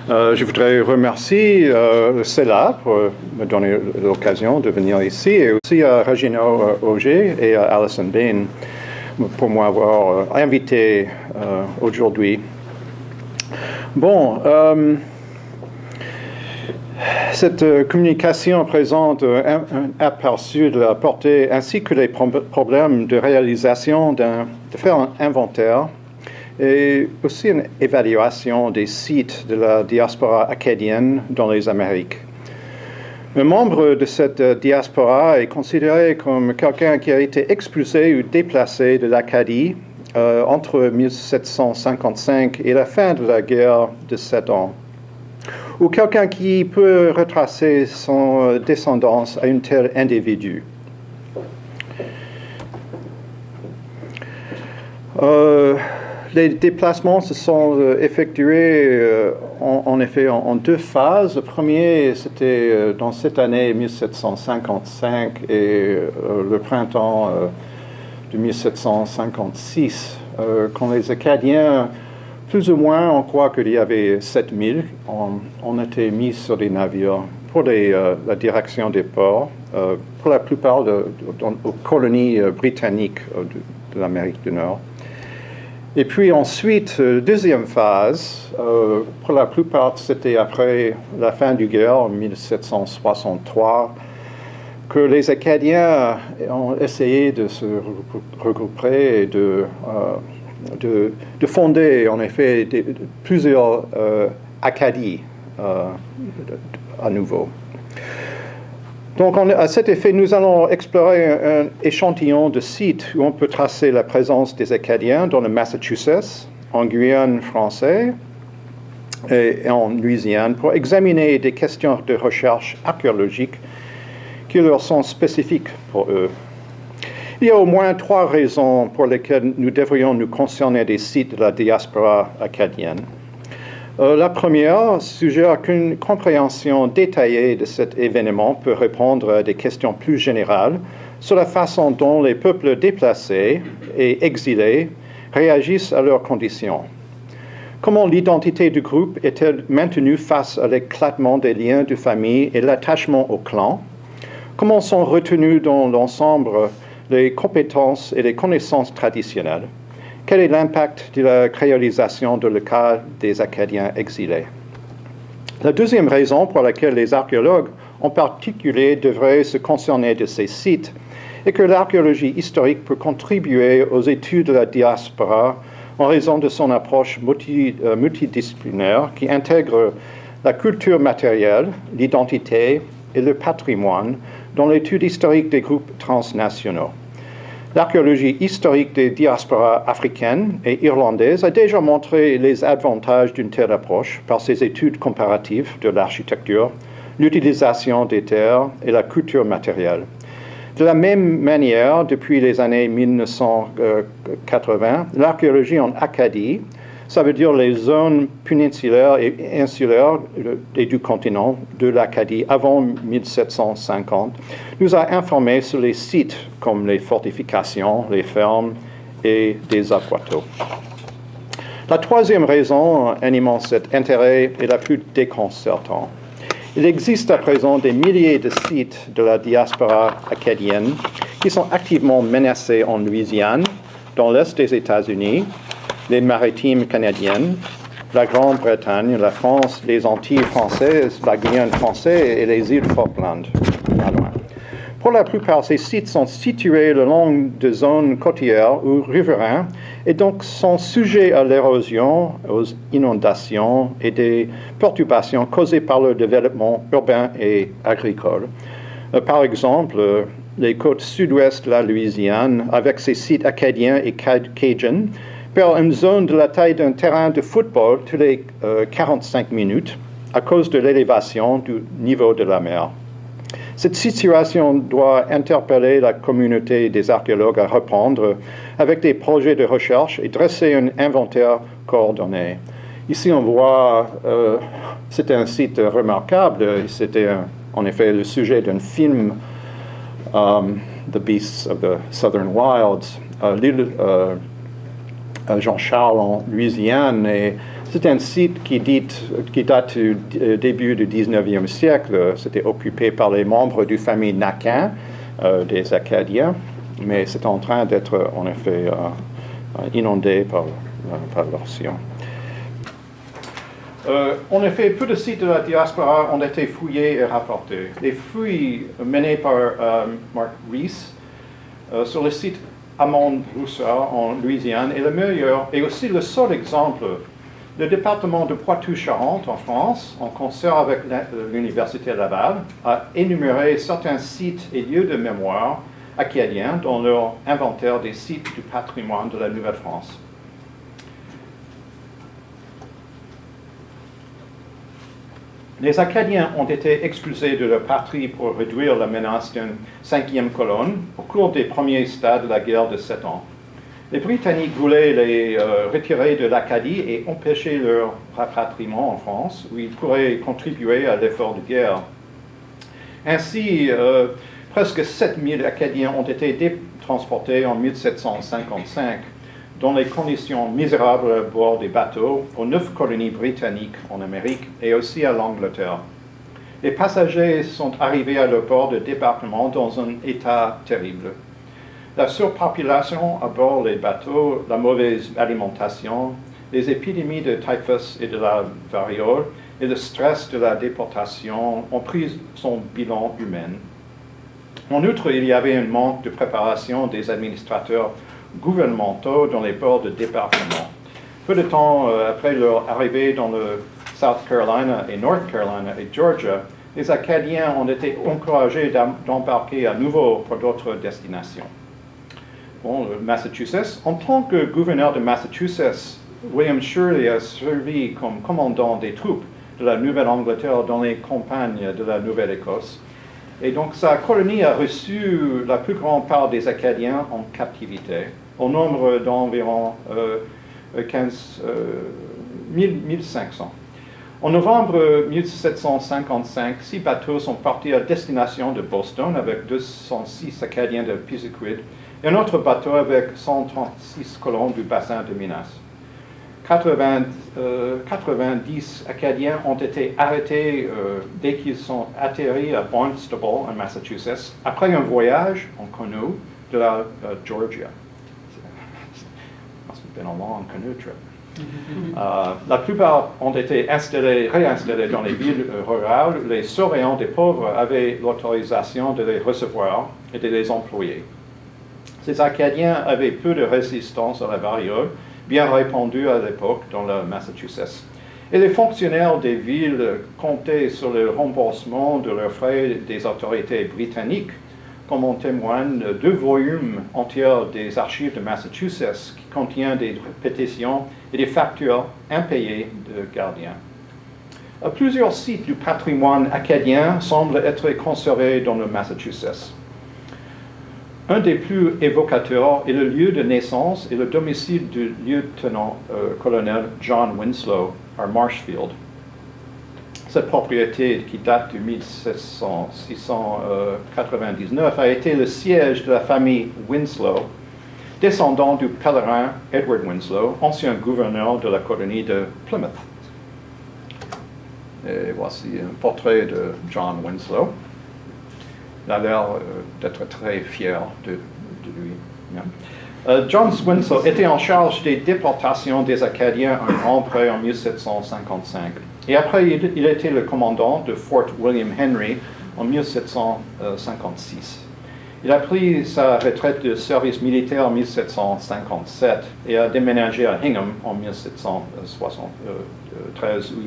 Je voudrais remercier le CELA pour me donner l'occasion de venir ici et aussi à Regina Auger et à Alison Bain pour m'avoir invité aujourd'hui. Bon, cette communication présente un aperçu de la portée ainsi que les problèmes de réalisation de faire un inventaire et aussi une évaluation des sites de la diaspora acadienne dans les Amériques. Un membre de cette diaspora est considéré comme quelqu'un qui a été expulsé ou déplacé de l'Acadie entre 1755 et la fin de la guerre de 7 ans, ou quelqu'un qui peut retracer son descendance à un tel individu. Les déplacements se sont effectués en effet en deux phases. Le premier, c'était dans cette année 1755 et le printemps de 1756, quand les Acadiens, plus ou moins, on croit qu'il y avait 7000, ont été mis sur des navires pour la direction des ports, pour la plupart aux colonies britanniques de l'Amérique du Nord. Et puis ensuite, deuxième phase, pour la plupart, c'était après la fin du guerre, en 1763, que les Acadiens ont essayé de se regrouper et de fonder, en effet, plusieurs Acadies à nouveau. Donc, à cet effet, nous allons explorer un échantillon de sites où on peut tracer la présence des Acadiens dans le Massachusetts, en Guyane française et en Louisiane pour examiner des questions de recherche archéologique qui leur sont spécifiques pour eux. Il y a au moins 3 raisons pour lesquelles nous devrions nous concerner des sites de la diaspora acadienne. La première suggère qu'une compréhension détaillée de cet événement peut répondre à des questions plus générales sur la façon dont les peuples déplacés et exilés réagissent à leurs conditions. Comment l'identité du groupe est-elle maintenue face à l'éclatement des liens de famille et l'attachement au clan? Comment sont retenues dans l'ensemble les compétences et les connaissances traditionnelles? Quel est l'impact de la créolisation de le cas des Acadiens exilés? La deuxième raison pour laquelle les archéologues en particulier devraient se concerner de ces sites est que l'archéologie historique peut contribuer aux études de la diaspora en raison de son approche multidisciplinaire qui intègre la culture matérielle, l'identité et le patrimoine dans l'étude historique des groupes transnationaux. L'archéologie historique des diasporas africaines et irlandaises a déjà montré les avantages d'une telle approche par ses études comparatives de l'architecture, l'utilisation des terres et la culture matérielle. De la même manière, depuis les années 1980, l'archéologie en Acadie, ça veut dire les zones péninsulaires et insulaires et du continent de l'Acadie avant 1750, nous a informés sur les sites comme les fortifications, les fermes et des aquatos. La troisième raison animant cet intérêt est la plus déconcertante. Il existe à présent des milliers de sites de la diaspora acadienne qui sont activement menacés en Louisiane, dans l'est des États-Unis, les maritimes canadiennes, la Grande-Bretagne, la France, les Antilles françaises, la Guyane française et les îles Falkland, pas loin. Pour la plupart, ces sites sont situés le long de zones côtières ou riveraines et donc sont sujets à l'érosion, aux inondations et des perturbations causées par le développement urbain et agricole. Par exemple, les côtes sud-ouest de la Louisiane, avec ses sites acadiens et cajuns, perd une zone de la taille d'un terrain de football tous les 45 minutes à cause de l'élévation du niveau de la mer. Cette situation doit interpeller la communauté des archéologues à répondre avec des projets de recherche et dresser un inventaire coordonné. Ici, on voit, c'était un site remarquable, c'était en effet le sujet d'un film, The Beasts of the Southern Wilds, l'île Jean-Charles en Louisiane, et C'est un site qui date du début du 19e siècle. C'était occupé par les membres du famille Naquin, des Acadiens, mais c'est en train d'être en effet inondé par l'océan. En effet, peu de sites de la diaspora ont été fouillés et rapportés. Les fouilles menées par Mark Rees sur le site Hammond-Broussard en Louisiane est le meilleur et aussi le seul exemple. Le département de Poitou-Charentes en France, en concert avec l'Université Laval, a énuméré certains sites et lieux de mémoire acadiens dans leur inventaire des sites du patrimoine de la Nouvelle-France. Les Acadiens ont été expulsés de leur patrie pour réduire la menace d'une cinquième colonne au cours des premiers stades de la guerre de 7 ans. Les Britanniques voulaient les retirer de l'Acadie et empêcher leur rapatriement en France, où ils pourraient contribuer à l'effort de guerre. Ainsi, presque 7000 Acadiens ont été transportés en 1755 dans les conditions misérables à bord des bateaux aux 9 colonies britanniques en Amérique et aussi à l'Angleterre. Les passagers sont arrivés à leur port de débarquement dans un état terrible. La surpopulation à bord des bateaux, la mauvaise alimentation, les épidémies de typhus et de la variole et le stress de la déportation ont pris son bilan humain. En outre, il y avait un manque de préparation des administrateurs gouvernementaux dans les ports de débarquement. Peu de temps après leur arrivée dans le South Carolina et North Carolina et Georgia, les Acadiens ont été encouragés d'embarquer à nouveau pour d'autres destinations. Bon, le Massachusetts. En tant que gouverneur de Massachusetts, William Shirley a servi comme commandant des troupes de la Nouvelle-Angleterre dans les campagnes de la Nouvelle-Écosse. Et donc sa colonie a reçu la plus grande part des Acadiens en captivité, au nombre d'environ 1500. En novembre 1755, 6 bateaux sont partis à destination de Boston avec 206 Acadiens de Pisiquid et un autre bateau avec 136 colons du bassin de Minas. 90 Acadiens ont été arrêtés dès qu'ils sont atterris à Barnstable, en Massachusetts, après un voyage en canoë de la Georgia. Ça a été un long canoë trip. La plupart ont été réinstallés dans les villes rurales. Les surveillants des pauvres avaient l'autorisation de les recevoir et de les employer. Ces Acadiens avaient peu de résistance à la variole, bien répandue à l'époque dans le Massachusetts. Et les fonctionnaires des villes comptaient sur le remboursement de leurs frais des autorités britanniques, comme en témoignent 2 volumes entiers des archives de Massachusetts qui contiennent des pétitions et des factures impayées de gardiens. Plusieurs sites du patrimoine acadien semblent être conservés dans le Massachusetts. Un des plus évocateurs est le lieu de naissance et le domicile du lieutenant-colonel John Winslow à Marshfield. Cette propriété, qui date de 1699, a été le siège de la famille Winslow, descendant du pèlerin Edward Winslow, ancien gouverneur de la colonie de Plymouth. Et voici un portrait de John Winslow. Il a l'air d'être très fier de lui. John Winslow était en charge des déportations des Acadiens à Grand Pré en 1755. Et après, il était le commandant de Fort William Henry en 1756. Il a pris sa retraite de service militaire en 1757 et a déménagé à Hingham en 1773, où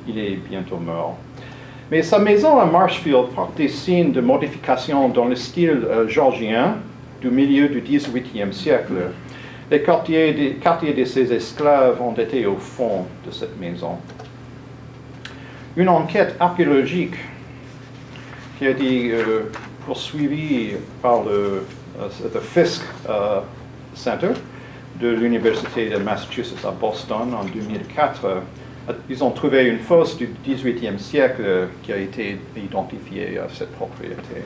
il est bientôt mort. Mais sa maison à Marshfield porte des signes de modification dans le style georgien du milieu du XVIIIe siècle. Les quartiers de ses esclaves ont été au fond de cette maison. Une enquête archéologique qui a été poursuivie par le Fisk Center de l'Université de Massachusetts à Boston en 2004, ils ont trouvé une fosse du XVIIIe siècle qui a été identifiée à cette propriété.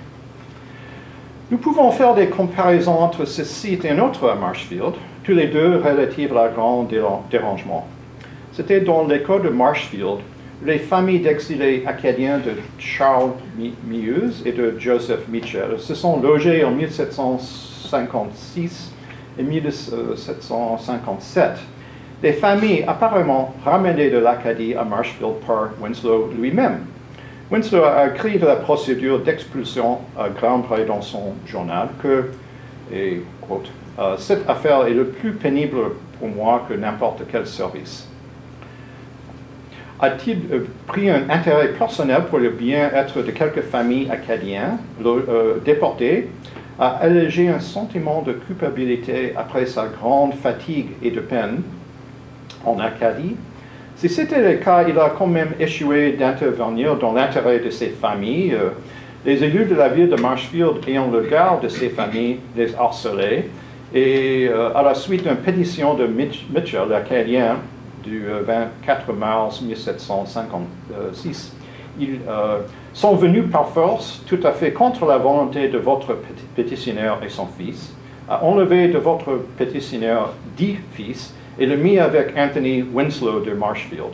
Nous pouvons faire des comparaisons entre ce site et un autre à Marshfield, tous les deux relatifs à la grande dérangement. C'était dans l'école de Marshfield, les familles d'exilés acadiens de Charles Meuse et de Joseph Mitchell se sont logées en 1756 et 1757. Des familles apparemment ramenées de l'Acadie à Marshfield par Winslow lui-même. Winslow a écrit de la procédure d'expulsion à grand bruit dans son journal que, et quote, cette affaire est le plus pénible pour moi que n'importe quel service. A-t-il pris un intérêt personnel pour le bien-être de quelques familles acadiennes déportées, a allégé un sentiment de culpabilité après sa grande fatigue et de peine en Acadie? Si c'était le cas, il a quand même échoué d'intervenir dans l'intérêt de ces familles. Les élus de la ville de Marshfield ayant le garde de ces familles les harcelaient, et à la suite d'une pétition de Mitchell, l'acadien, du 24 mars 1756, ils sont venus par force, tout à fait contre la volonté de votre pétitionnaire et son fils, à enlever de votre pétitionnaire 10 fils et le mis avec Anthony Winslow de Marshfield.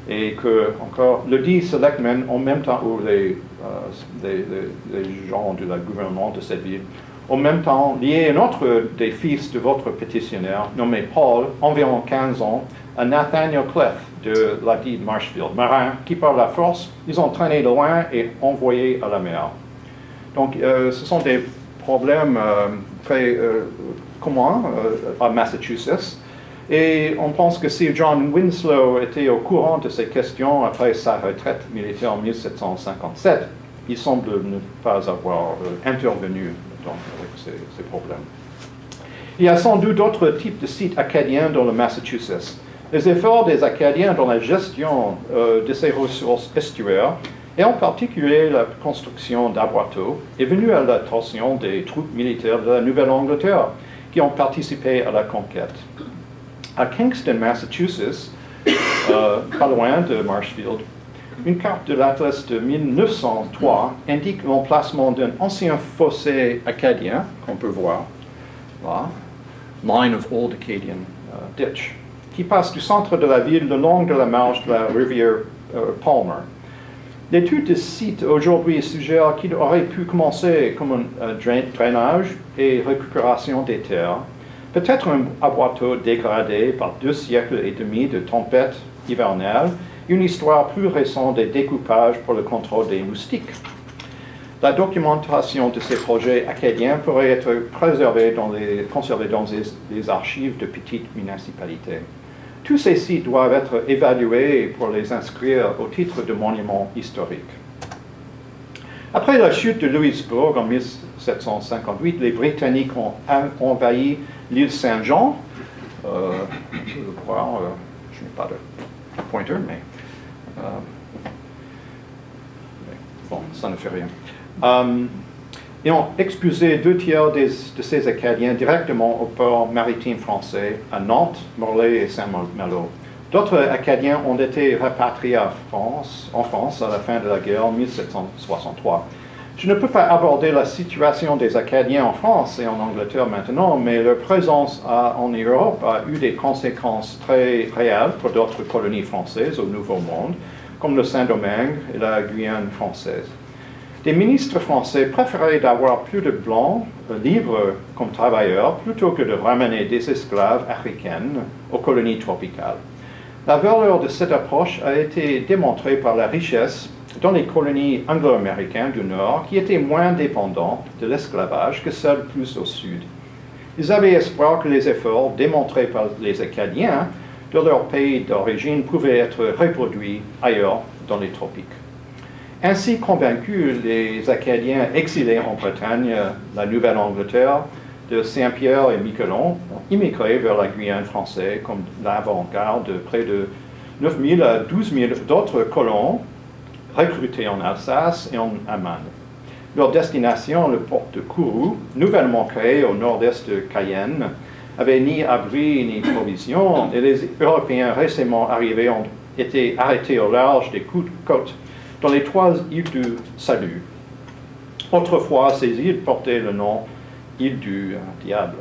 Et que, encore, le dit selectmen, en même temps, ou les gens du gouvernement de cette ville, en même temps, lié un autre des fils de votre pétitionnaire, nommé Paul, environ 15 ans, à Nathaniel Cliff de la ville de Marshfield, marin, qui par la force, ils ont traîné loin et envoyé à la mer. Donc, ce sont des problèmes très communs à Massachusetts. Et on pense que si John Winslow était au courant de ces questions après sa retraite militaire en 1757, il semble ne pas avoir intervenu avec ces problèmes. Il y a sans doute d'autres types de sites acadiens dans le Massachusetts. Les efforts des Acadiens dans la gestion de ces ressources estuaires, et en particulier la construction d'aboiteaux, est venu à l'attention des troupes militaires de la Nouvelle-Angleterre qui ont participé à la conquête. À Kingston, Massachusetts, pas loin de Marshfield, une carte de l'Atlas de 1903 indique l'emplacement d'un ancien fossé acadien, qu'on peut voir là, Line of Old Acadian Ditch, qui passe du centre de la ville le long de la marge de la rivière Palmer. L'étude de site aujourd'hui suggère qu'il aurait pu commencer comme un drainage et récupération des terres, peut-être un aboiteau dégradé par 2 siècles et demi de tempêtes hivernales, une histoire plus récente des découpages pour le contrôle des moustiques. La documentation de ces projets acadiens pourrait être conservée dans les archives de petites municipalités. Tous ces sites doivent être évalués pour les inscrire au titre de monuments historiques. Après la chute de Louisbourg en 1758, les Britanniques ont envahi l'île Saint-Jean. Je le crois, je n'ai pas de pointer, mais bon, ça ne fait rien. Ils ont expulsé 2 tiers de ces Acadiens directement au port maritime français à Nantes, Morlaix et Saint-Malo. D'autres Acadiens ont été rapatriés en France à la fin de la guerre en 1763. Je ne peux pas aborder la situation des Acadiens en France et en Angleterre maintenant, mais leur présence en Europe a eu des conséquences très réelles pour d'autres colonies françaises au Nouveau Monde, comme le Saint-Domingue et la Guyane française. Des ministres français préféraient d'avoir plus de blancs libres comme travailleurs plutôt que de ramener des esclaves africaines aux colonies tropicales. La valeur de cette approche a été démontrée par la richesse dans les colonies anglo-américaines du Nord qui étaient moins dépendantes de l'esclavage que celles plus au sud. Ils avaient espoir que les efforts démontrés par les Acadiens de leur pays d'origine pouvaient être reproduits ailleurs dans les tropiques. Ainsi convaincus, les Acadiens exilés en Bretagne, la Nouvelle-Angleterre, de Saint-Pierre et Miquelon ont immigré vers la Guyane française comme l'avant-garde de près de 9 000 à 12 000 d'autres colons recrutés en Alsace et en Allemagne. Leur destination, le port de Kourou, nouvellement créé au nord-est de Cayenne, avait ni abri ni provisions, et les Européens récemment arrivés ont été arrêtés au large des côtes dans les 3 îles du Salut. Autrefois, ces îles portaient le nom île du Diable.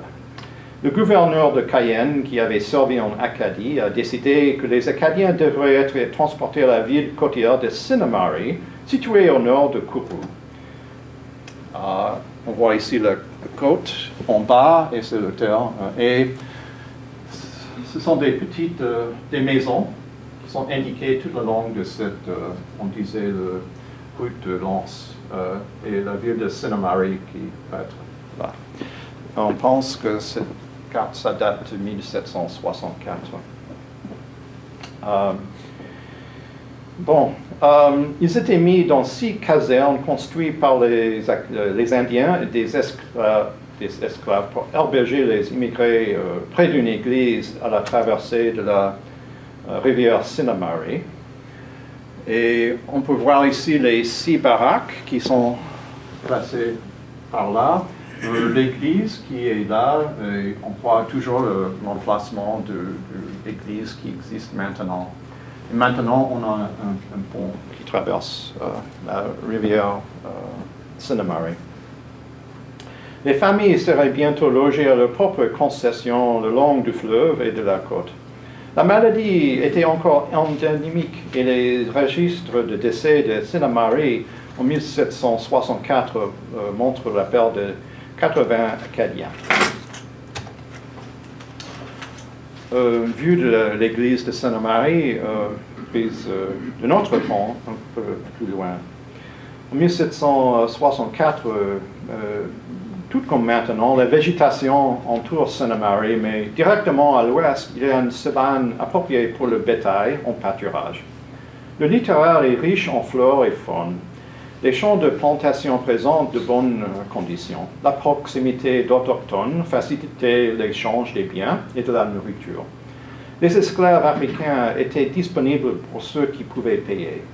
Le gouverneur de Cayenne, qui avait servi en Acadie, a décidé que les Acadiens devraient être transportés à la ville côtière de Sinnamary, située au nord de Kourou. On voit ici la côte en bas, et c'est le terre. Et ce sont des petites des maisons qui sont indiquées tout le long de cette, on disait, route de Lens, et la ville de Sinnamary qui va être là. On pense que cette carte, ça date de 1764. Ils étaient mis dans 6 casernes construites par les Indiens et des esclaves pour héberger les immigrés près d'une église à la traversée de la rivière Sinnamary. Et on peut voir ici les 6 baraques qui sont placées par là. L'église qui est là, et on voit toujours l'emplacement de l'église qui existe maintenant. Et maintenant, on a un pont qui traverse la rivière Sinnamary. Les familles seraient bientôt logées à leur propre concession le long du fleuve et de la côte. La maladie était encore endémique et les registres de décès de Sinnamary en 1764 montrent la perte de 80 Acadiens. Vue de l'église de Sinnamary, prise d'un autre pont un peu plus loin. En 1764, tout comme maintenant, la végétation entoure Sinnamary, mais directement à l'ouest, il y a une savane appropriée pour le bétail en pâturage. Le littoral est riche en flore et faune. Les champs de plantation présentent de bonnes conditions. La proximité d'autochtones facilitait l'échange des biens et de la nourriture. Les esclaves africains étaient disponibles pour ceux qui pouvaient payer.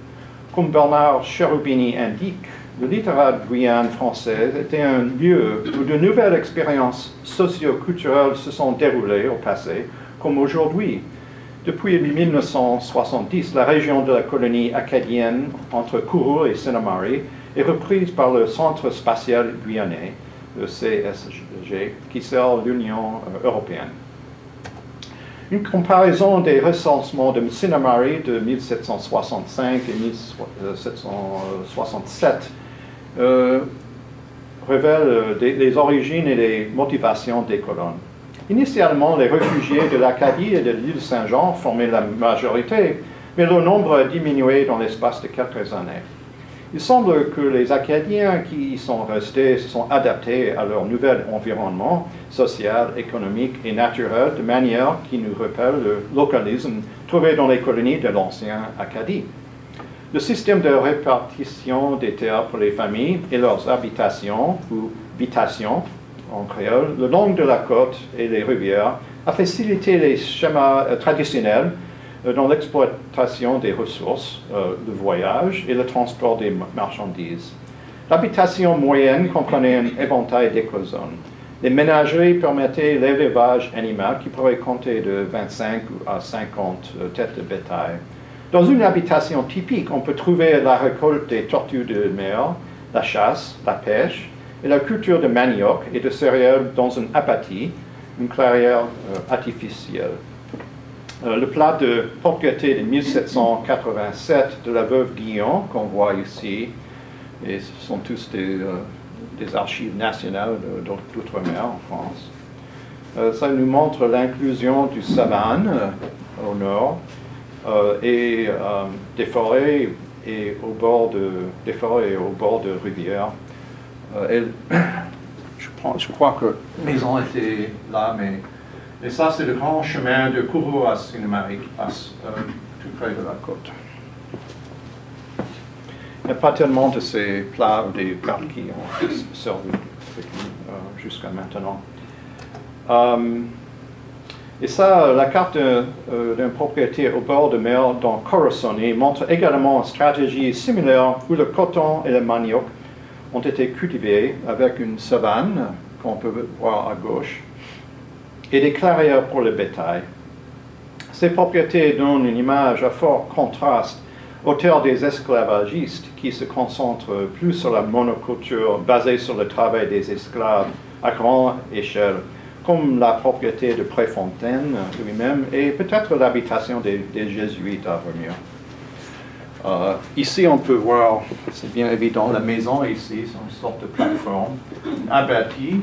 Comme Bernard Cherubini indique, le littoral Guyane française était un lieu où de nouvelles expériences socio-culturelles se sont déroulées au passé, comme aujourd'hui. Depuis 1970, la région de la colonie acadienne entre Kourou et Sinnamary est reprise par le Centre spatial guyanais, le CSG, qui sert l'Union européenne. Une comparaison des recensements de Sinnamary de 1765 et 1767 révèle les origines et les motivations des colons. Initialement, les réfugiés de l'Acadie et de l'île Saint-Jean formaient la majorité, mais leur nombre a diminué dans l'espace de quelques années. Il semble que les Acadiens qui y sont restés se sont adaptés à leur nouvel environnement social, économique et naturel de manière qui nous rappelle le localisme trouvé dans les colonies de l'ancien Acadie. Le système de répartition des terres pour les familles et leurs habitations ou habitations en créole, le long de la côte et les rivières, a facilité les schémas traditionnels dans l'exploitation des ressources, le voyage et le transport des marchandises. L'habitation moyenne comprenait un éventail d'écozones. Les ménageries permettaient l'élevage animal qui pourrait compter de 25 à 50 têtes de bétail. Dans une habitation typique, on peut trouver la récolte des tortues de mer, la chasse, la pêche, et la culture de manioc et de céréales dans une apathie, une clairière artificielle. Le plat de propriété de 1787 de la veuve Guillon, qu'on voit ici, et ce sont tous des archives nationales d'outre-mer en France. Ça nous montre l'inclusion du savane au nord et des forêts et au bord de rivières. Je crois que la maison était là, mais ça, c'est le grand chemin de Kourou à Sinnamary qui passe tout près de la côte. Il n'y a pas tellement de ces plats ou des plats qui ont servi jusqu'à maintenant. Et ça, la carte d'une propriété au bord de mer dans Corassoni montre également une stratégie similaire où le coton et le manioc ont été cultivés avec une savane, qu'on peut voir à gauche, et des clairières pour le bétail. Ces propriétés donnent une image à fort contraste aux terres des esclavagistes qui se concentrent plus sur la monoculture basée sur le travail des esclaves à grande échelle, comme la propriété de Préfontaine lui-même et peut-être l'habitation des jésuites à venir. Ici, on peut voir, c'est bien évident, la maison ici, c'est une sorte de plateforme, abatis,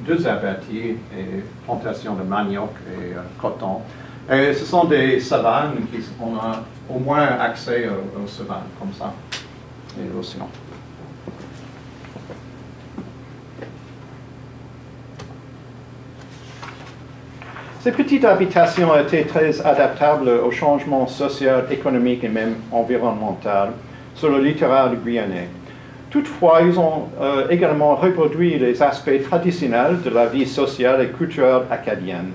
deux abatis et plantation de manioc et coton. Et ce sont des savanes on a au moins accès aux savanes comme ça et l'océan. Ces petites habitations étaient très adaptables au changement social, économique et même environnemental sur le littoral guyanais. Toutefois, ils ont également reproduit les aspects traditionnels de la vie sociale et culturelle acadienne.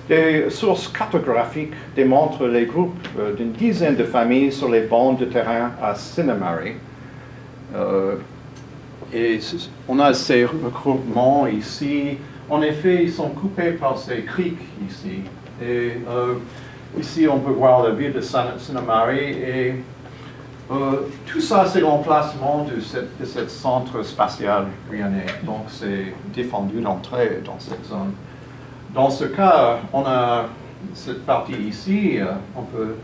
Des sources cartographiques démontrent les groupes d'une dizaine de familles sur les bancs de terrain à Sinnamary. Et on a ces regroupements ici. En effet, ils sont coupés par ces criques ici. Et ici, on peut voir la ville de Sinnamary. Et tout ça, c'est l'emplacement de ce centre spatial guyanais. Donc, c'est défendu d'entrer dans cette zone. Dans ce cas, on a cette partie ici, on peut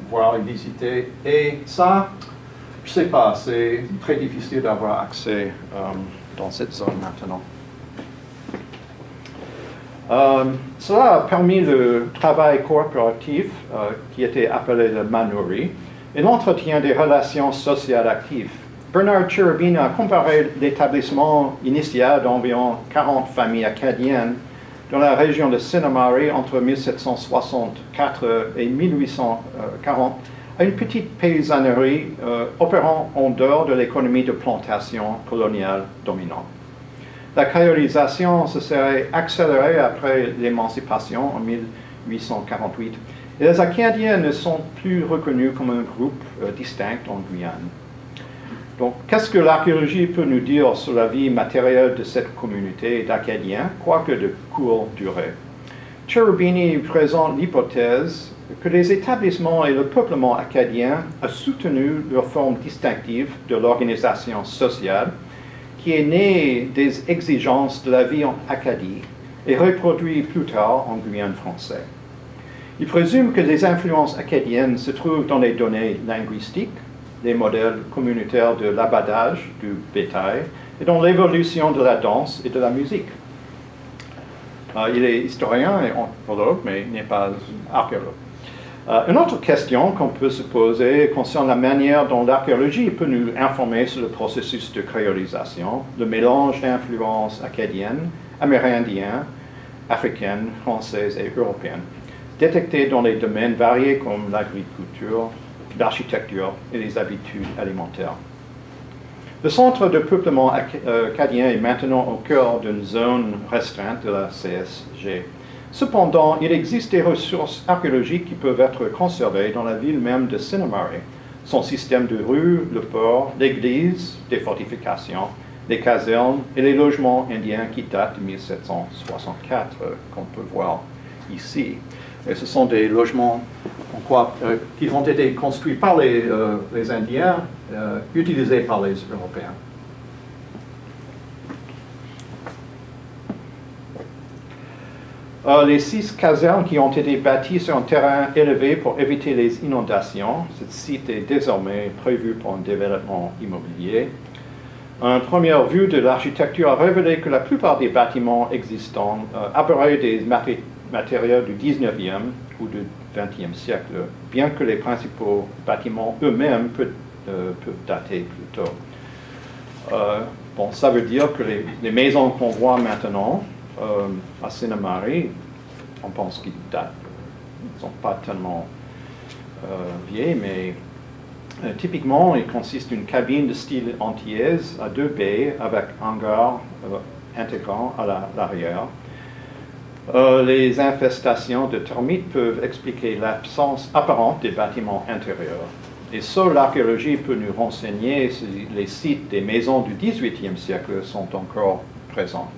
voir et visiter. Et ça, je ne sais pas, c'est très difficile d'avoir accès dans cette zone maintenant. Cela a permis le travail coopératif qui était appelé le manuri et l'entretien des relations sociales actives. Bernard Cherubini a comparé l'établissement initial d'environ 40 familles acadiennes dans la région de Sinnamary entre 1764 et 1840 à une petite paysannerie opérant en dehors de l'économie de plantation coloniale dominante. La créolisation se serait accélérée après l'émancipation en 1848 et les Acadiens ne sont plus reconnus comme un groupe distinct en Guyane. Donc, qu'est-ce que l'archéologie peut nous dire sur la vie matérielle de cette communauté d'Acadiens, quoique de courte durée? Cherubini présente l'hypothèse que les établissements et le peuplement acadien ont soutenu leur forme distinctive de l'organisation sociale qui est née des exigences de la vie en Acadie et reproduit plus tard en Guyane française. Il présume que les influences acadiennes se trouvent dans les données linguistiques, les modèles communautaires de l'abadage du bétail et dans l'évolution de la danse et de la musique. Il est historien et anthropologue, mais il n'est pas archéologue. Une autre question qu'on peut se poser concerne la manière dont l'archéologie peut nous informer sur le processus de créolisation, le mélange d'influences acadiennes, amérindiennes, africaines, françaises et européennes, détectées dans les domaines variés comme l'agriculture, l'architecture et les habitudes alimentaires. Le centre de peuplement acadien est maintenant au cœur d'une zone restreinte de la CSG. Cependant, il existe des ressources archéologiques qui peuvent être conservées dans la ville même de Sinnamary. Son système de rues, le port, l'église, des fortifications, les casernes et les logements indiens qui datent de 1764, qu'on peut voir ici. Et ce sont des logements qui ont été construits par les Indiens, utilisés par les Européens. Les 6 casernes qui ont été bâties sur un terrain élevé pour éviter les inondations. Ce site est désormais prévu pour un développement immobilier. Une première vue de l'architecture a révélé que la plupart des bâtiments existants abreuvaient des matériaux du 19e ou du 20e siècle, bien que les principaux bâtiments eux-mêmes peuvent dater plus tôt. Ça veut dire que les maisons qu'on voit maintenant à Sinnamary, on pense qu'ils datent, ils ne sont pas tellement vieilles, mais typiquement, il consiste d'une cabine de style antillaise à 2 baies avec hangar intégrant à l'arrière. Les infestations de termites peuvent expliquer l'absence apparente des bâtiments intérieurs. Et seule l'archéologie peut nous renseigner si les sites des maisons du XVIIIe siècle sont encore présents.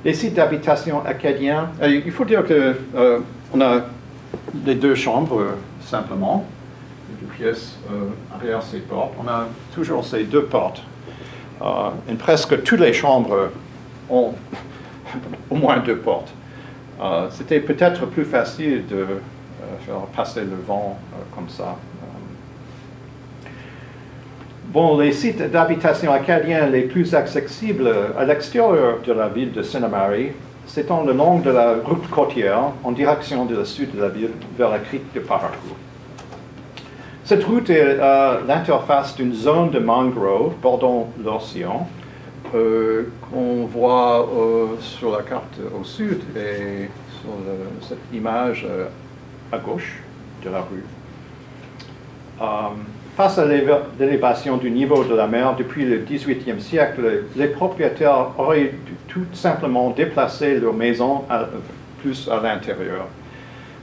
Les sites d'habitation acadiens, il faut dire qu'on a les 2 chambres simplement, les 2 pièces arrière ces portes. On a toujours ces 2 portes. Et presque toutes les chambres ont au moins 2 portes. C'était peut-être plus facile de faire passer le vent comme ça. Bon, les sites d'habitation acadiens les plus accessibles à l'extérieur de la ville de Sainte-Marie s'étendent le long de la route côtière en direction du sud de la ville vers la crique de Parakou. Cette route est à l'interface d'une zone de mangrove bordant l'océan qu'on voit sur la carte au sud et sur cette image à gauche de la rue. Face à l'élévation du niveau de la mer depuis le XVIIIe siècle, les propriétaires auraient tout simplement déplacé leur maison plus à l'intérieur.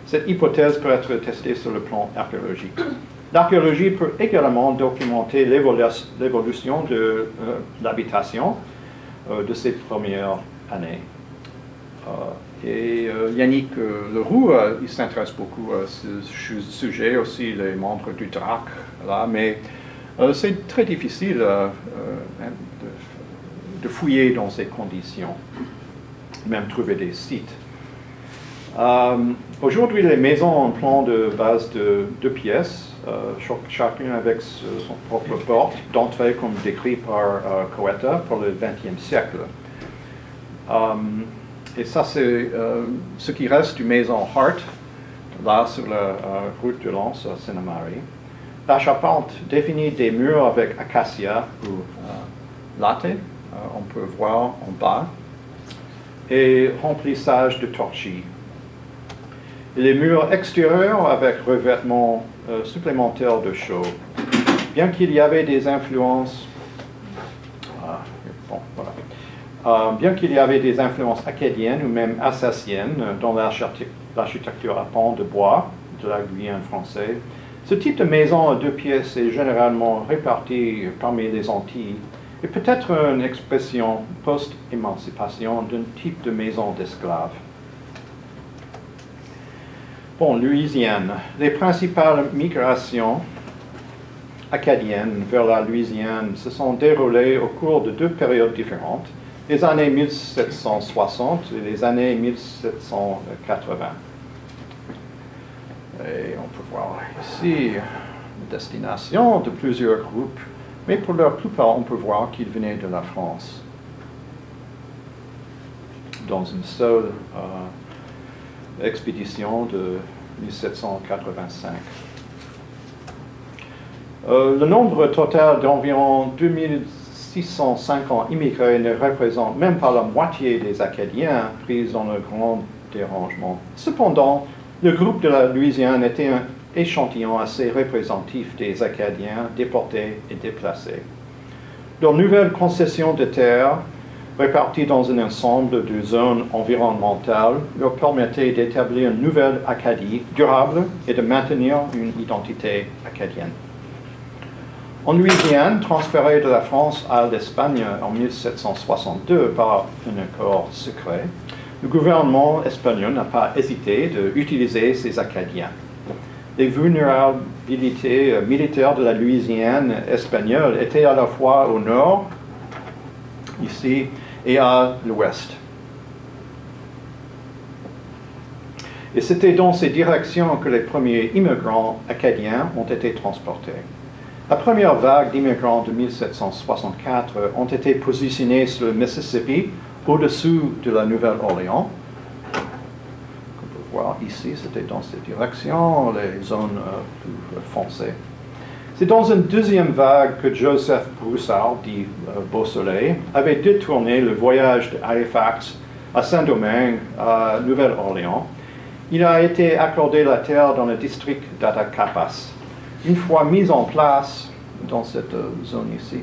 Cette hypothèse peut être testée sur le plan archéologique. L'archéologie peut également documenter l'évolution de l'habitation de ces premières années. Yannick Leroux, il s'intéresse beaucoup à ce sujet, aussi les membres du DRAC, là, mais c'est très difficile de fouiller dans ces conditions, même trouver des sites. Aujourd'hui, les maisons ont un plan de base de 2 pièces, chacune avec son propre porte d'entrée comme décrit par Coetta pour le XXe siècle. Et ça, c'est ce qui reste du maison Hart, là sur la route de Lens à Sainte-Marie. La charpente définit des murs avec acacia ou latte, on peut voir en bas, et remplissage de torchis. Et les murs extérieurs avec revêtement supplémentaire de chaux. Bien qu'il y avait des influences, bien qu'il y avait des influences acadiennes ou même alsaciennes dans l'architecture à pans de bois de la Guyane française, ce type de maison à 2 pièces est généralement réparti parmi les Antilles et peut-être une expression post-émancipation d'un type de maison d'esclaves. Bon, Louisiane. Les principales migrations acadiennes vers la Louisiane se sont déroulées au cours de 2 périodes différentes, les années 1760 et les années 1780. Et on peut voir ici la destination de plusieurs groupes, mais pour la plupart, on peut voir qu'ils venaient de la France. Dans une seule expédition de 1785. Le nombre total d'environ 2650 immigrés ne représente même pas la moitié des Acadiens pris dans le grand dérangement. Cependant, le groupe de la Louisiane était un échantillon assez représentatif des Acadiens déportés et déplacés. Leur nouvelle concession de terre, répartie dans un ensemble de zones environnementales, leur permettait d'établir une nouvelle Acadie durable et de maintenir une identité acadienne. En Louisiane, transférée de la France à l'Espagne en 1762 par un accord secret, le gouvernement espagnol n'a pas hésité d'utiliser ces Acadiens. Les vulnérabilités militaires de la Louisiane espagnole étaient à la fois au nord, ici, et à l'ouest. Et c'était dans ces directions que les premiers immigrants acadiens ont été transportés. La première vague d'immigrants de 1764 ont été positionnés sur le Mississippi, au-dessous de la Nouvelle-Orléans. On peut voir ici, c'était dans cette direction, les zones plus foncées. C'est dans une deuxième vague que Joseph Broussard, dit Beausoleil, avait détourné le voyage de Halifax à Saint-Domingue, à Nouvelle-Orléans. Il a été accordé la terre dans le district d'Atacapas. Une fois mis en place, dans cette zone ici,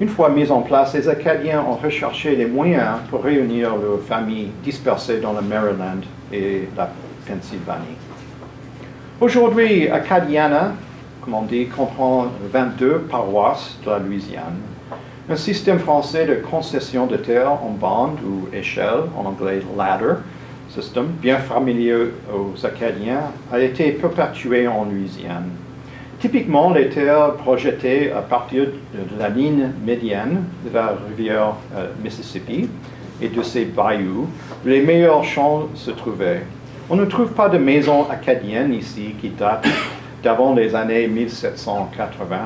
une fois mis en place, les Acadiens ont recherché les moyens pour réunir leurs familles dispersées dans le Maryland et la Pennsylvanie. Aujourd'hui, Acadiana, comme on dit, comprend 22 paroisses de la Louisiane. Un système français de concession de terre en bande ou échelle, en anglais ladder system, bien familier aux Acadiens, a été perpétué en Louisiane. Typiquement, les terres projetées à partir de la ligne médiane de la rivière Mississippi et de ses bayous, où les meilleurs champs se trouvaient. On ne trouve pas de maisons acadiennes ici qui datent d'avant les années 1780,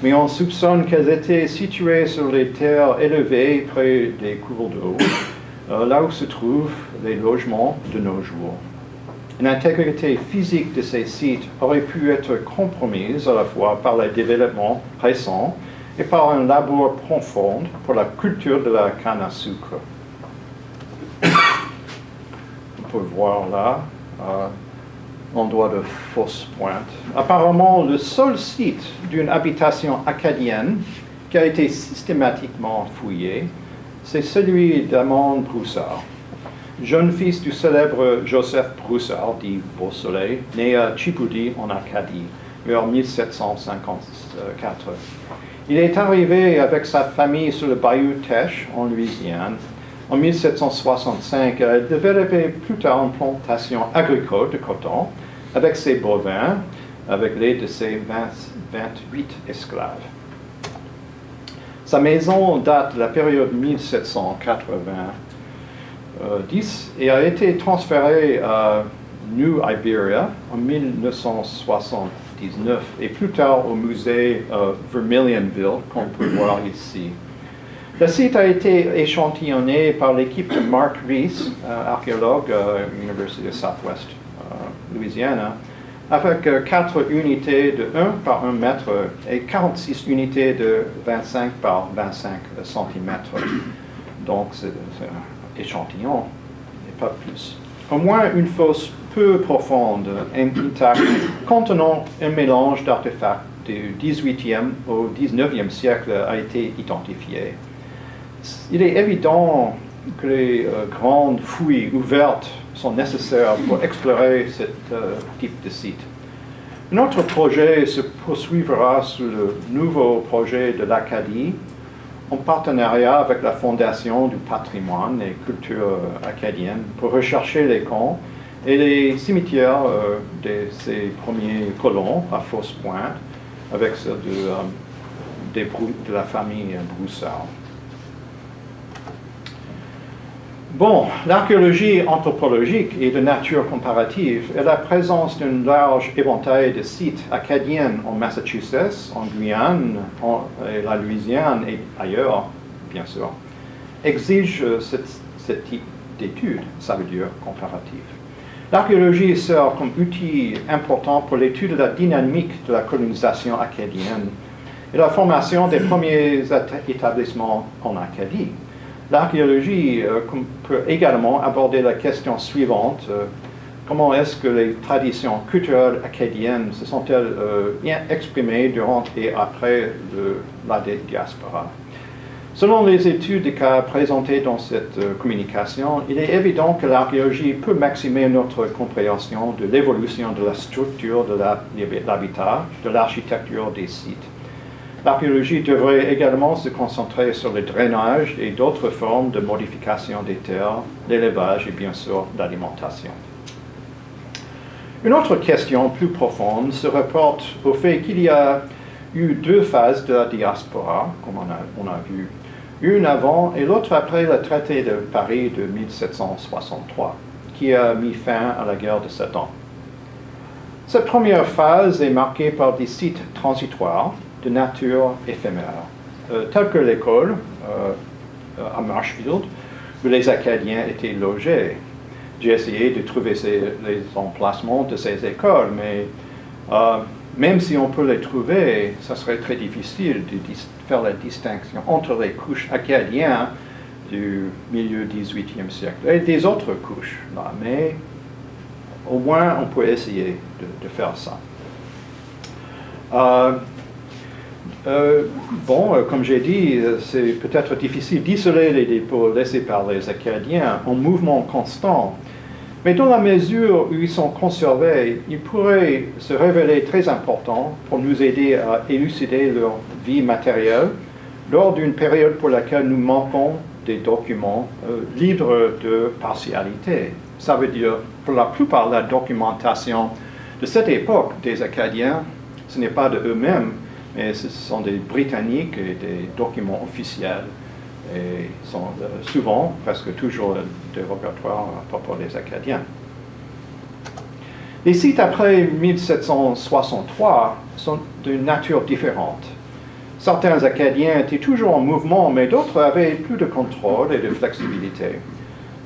mais on soupçonne qu'elles étaient situées sur les terres élevées près des cours d'eau, là où se trouvent les logements de nos jours. L'intégrité physique de ces sites aurait pu être compromise à la fois par les développements récents et par un labour profond pour la culture de la canne à sucre. On peut voir là l'endroit de Fausse Pointe. Apparemment, le seul site d'une habitation acadienne qui a été systématiquement fouillé, c'est celui d'Amand Broussard, jeune fils du célèbre Joseph Broussard, dit Beau Soleil, né à Chipoudi en Acadie, vers 1754. Il est arrivé avec sa famille sur le bayou Teche, en Louisiane, en 1765. Il a développé plus tard une plantation agricole de coton avec ses bovins, avec l'aide de ses 28 esclaves. Sa maison date de la période 1790 et a été transférée à New Iberia en 1979 et plus tard au musée Vermilionville qu'on peut voir ici. Le site a été échantillonné par l'équipe de Mark Rees, archéologue à l'Université de Southwest Louisiana, avec 4 unités de 1 par 1 mètre et 46 unités de 25 par 25 cm. Donc c'est un échantillon et pas plus. Au moins une fosse peu profonde, intacte, contenant un mélange d'artefacts du XVIIIe au XIXe siècle a été identifié. Il est évident que les grandes fouilles ouvertes sont nécessaires pour explorer ce type de site. Notre projet se poursuivra sous le nouveau projet de l'Acadie, en partenariat avec la Fondation du patrimoine et culture acadienne, pour rechercher les camps et les cimetières de ces premiers colons à Fausse Pointe, avec ceux de la famille Broussard. Bon, l'archéologie anthropologique et de nature comparative est la présence d'un large éventail de sites acadiens en Massachusetts, en Guyane, et la Louisiane et ailleurs, bien sûr, exige ce type d'études, ça veut dire comparative. L'archéologie sert comme outil important pour l'étude de la dynamique de la colonisation acadienne et la formation des premiers établissements en Acadie. L'archéologie peut également aborder la question suivante. Comment est-ce que les traditions culturelles acadiennes se sont-elles bien exprimées durant et après la diaspora? Selon les études de cas présentées dans cette communication, il est évident que l'archéologie peut maximer notre compréhension de l'évolution de la structure de l'habitat, de l'architecture des sites. L'archéologie devrait également se concentrer sur le drainage et d'autres formes de modification des terres, l'élevage et bien sûr l'alimentation. Une autre question plus profonde se rapporte au fait qu'il y a eu 2 phases de la diaspora, comme on a vu, une avant et l'autre après le traité de Paris de 1763, qui a mis fin à la guerre de 7 ans. Cette première phase est marquée par des sites transitoires, de nature éphémère, tels que l'école à Marshfield, où les Acadiens étaient logés. J'ai essayé de trouver les emplacements de ces écoles, mais même si on peut les trouver, ça serait très difficile de faire la distinction entre les couches acadiennes du milieu 18e siècle et des autres couches, là, mais au moins on peut essayer de faire ça. Comme j'ai dit, c'est peut-être difficile d'isoler les dépôts laissés par les Acadiens en mouvement constant, mais dans la mesure où ils sont conservés, ils pourraient se révéler très importants pour nous aider à élucider leur vie matérielle lors d'une période pour laquelle nous manquons des documents libres de partialité. Ça veut dire, pour la plupart, la documentation de cette époque des Acadiens Ce n'est pas de eux-mêmes, mais ce sont des Britanniques et des documents officiels, et sont souvent, presque toujours, des répertoires à propos des Acadiens. Les sites après 1763 sont d'une nature différente. Certains Acadiens étaient toujours en mouvement, mais d'autres avaient plus de contrôle et de flexibilité.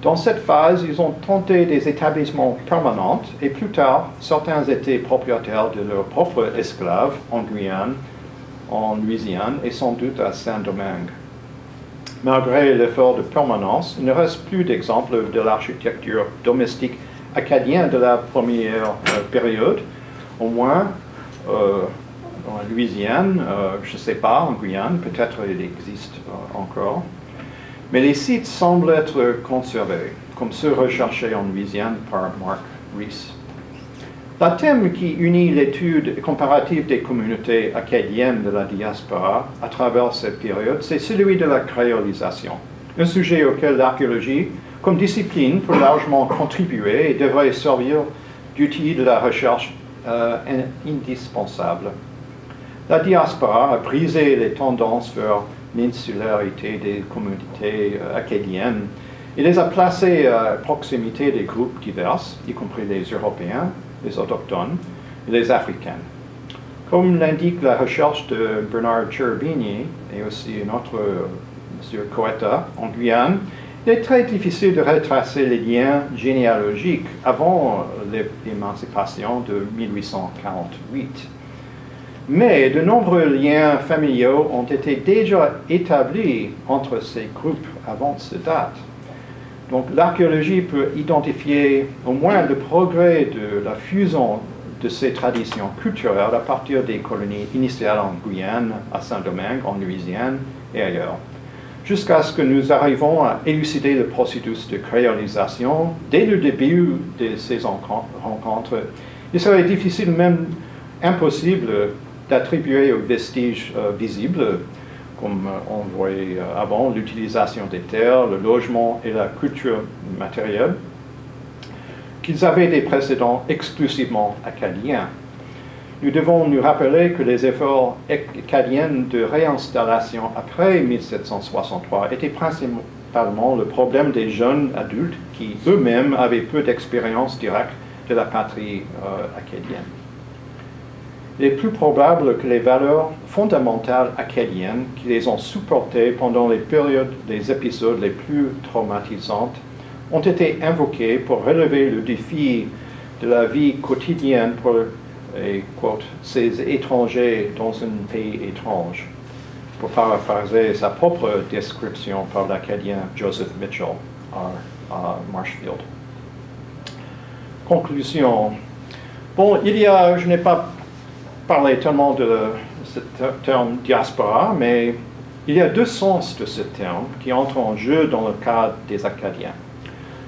Dans cette phase, ils ont tenté des établissements permanents et plus tard, certains étaient propriétaires de leurs propres esclaves en Guyane, en Louisiane et sans doute à Saint-Domingue. Malgré l'effort de permanence, il ne reste plus d'exemples de l'architecture domestique acadienne de la première période, au moins en Louisiane, je ne sais pas, en Guyane, peut-être il existe encore. Mais les sites semblent être conservés, comme ceux recherchés en Louisiane par Mark Rees. Le thème qui unit l'étude comparative des communautés acadiennes de la diaspora à travers cette période, c'est celui de la créolisation, un sujet auquel l'archéologie, comme discipline, peut largement contribuer et devrait servir d'outil de la recherche indispensable. La diaspora a brisé les tendances vers l'insularité des communautés acadiennes et les a placées à proximité des groupes divers, y compris les Européens, les autochtones et les Africains. Comme l'indique la recherche de Bernard Cherubini et aussi notre M. Coetta en Guyane, il est très difficile de retracer les liens généalogiques avant l'émancipation de 1848. Mais de nombreux liens familiaux ont été déjà établis entre ces groupes avant cette date. Donc l'archéologie peut identifier au moins le progrès de la fusion de ces traditions culturelles à partir des colonies initiales en Guyane, à Saint-Domingue, en Louisiane et ailleurs, jusqu'à ce que nous arrivons à élucider le processus de créolisation. Dès le début de ces rencontres, il serait difficile, même impossible, d'attribuer aux vestiges visibles, comme on voyait avant, l'utilisation des terres, le logement et la culture matérielle, qu'ils avaient des précédents exclusivement acadiens. Nous devons nous rappeler que les efforts acadiens de réinstallation après 1763 étaient principalement le problème des jeunes adultes qui eux-mêmes avaient peu d'expérience directe de la patrie acadienne. Il est plus probable que les valeurs fondamentales acadiennes qui les ont supportées pendant les périodes des épisodes les plus traumatisantes ont été invoquées pour relever le défi de la vie quotidienne pour et, quote, ces étrangers dans un pays étrange, pour paraphraser sa propre description par l'Acadien Joseph Mitchell à Marshfield. Conclusion. Bon, je n'ai pas parlé tellement de ce terme diaspora, mais il y a deux sens de ce terme qui entrent en jeu dans le cadre des Acadiens.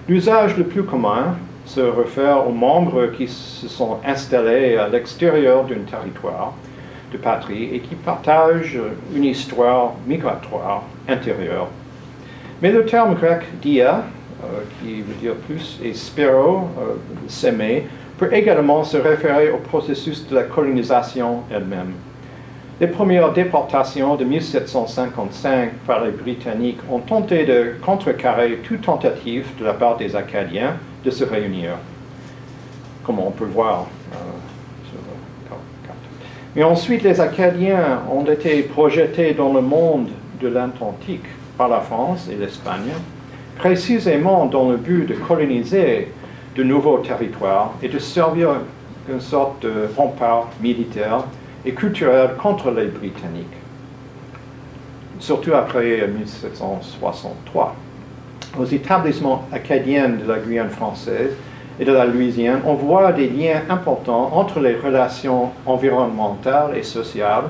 L'usage le plus commun se réfère aux membres qui se sont installés à l'extérieur d'un territoire de patrie et qui partagent une histoire migratoire intérieure. Mais le terme grec dia, qui veut dire plus, et spéro, s'aimer, peut également se référer au processus de la colonisation elle-même. Les premières déportations de 1755 par les Britanniques ont tenté de contrecarrer toute tentative de la part des Acadiens de se réunir, comme on peut voir sur la carte. Mais ensuite, les Acadiens ont été projetés dans le monde de l'Atlantique par la France et l'Espagne, précisément dans le but de coloniser de nouveaux territoires et de servir une sorte de rempart militaire et culturel contre les Britanniques, surtout après 1763. Aux établissements acadiens de la Guyane française et de la Louisiane, on voit des liens importants entre les relations environnementales et sociales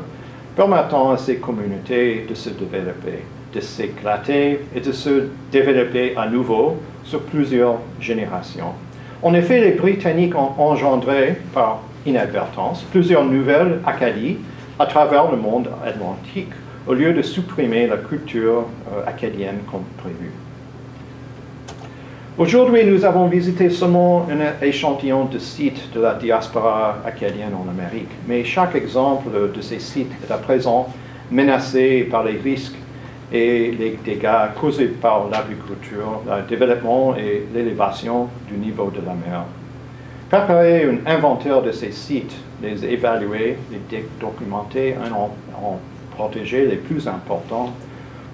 permettant à ces communautés de se développer, de s'éclater et de se développer à nouveau sur plusieurs générations. En effet, les Britanniques ont engendré, par inadvertance, plusieurs nouvelles Acadies à travers le monde atlantique, au lieu de supprimer la culture acadienne comme prévu. Aujourd'hui, nous avons visité seulement un échantillon de sites de la diaspora acadienne en Amérique, mais chaque exemple de ces sites est à présent menacé par les risques et les dégâts causés par l'agriculture, le développement et l'élévation du niveau de la mer. Préparer un inventaire de ces sites, les évaluer, les documenter et en protéger les plus importants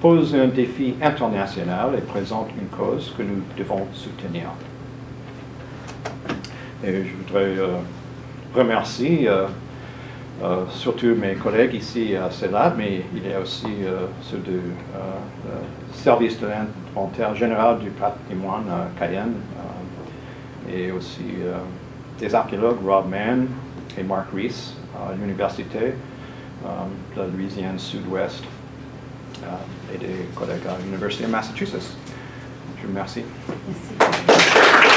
pose un défi international et présente une cause que nous devons soutenir. Et je voudrais remercier surtout mes collègues ici à CELAD, mais il y a aussi ceux du service de l'inventaire général du patrimoine Cayenne et aussi des archéologues Rob Mann et Mark Rees à l'université de la Louisiane Sud-Ouest et des collègues à l'Université de Massachusetts. Je vous remercie. Merci.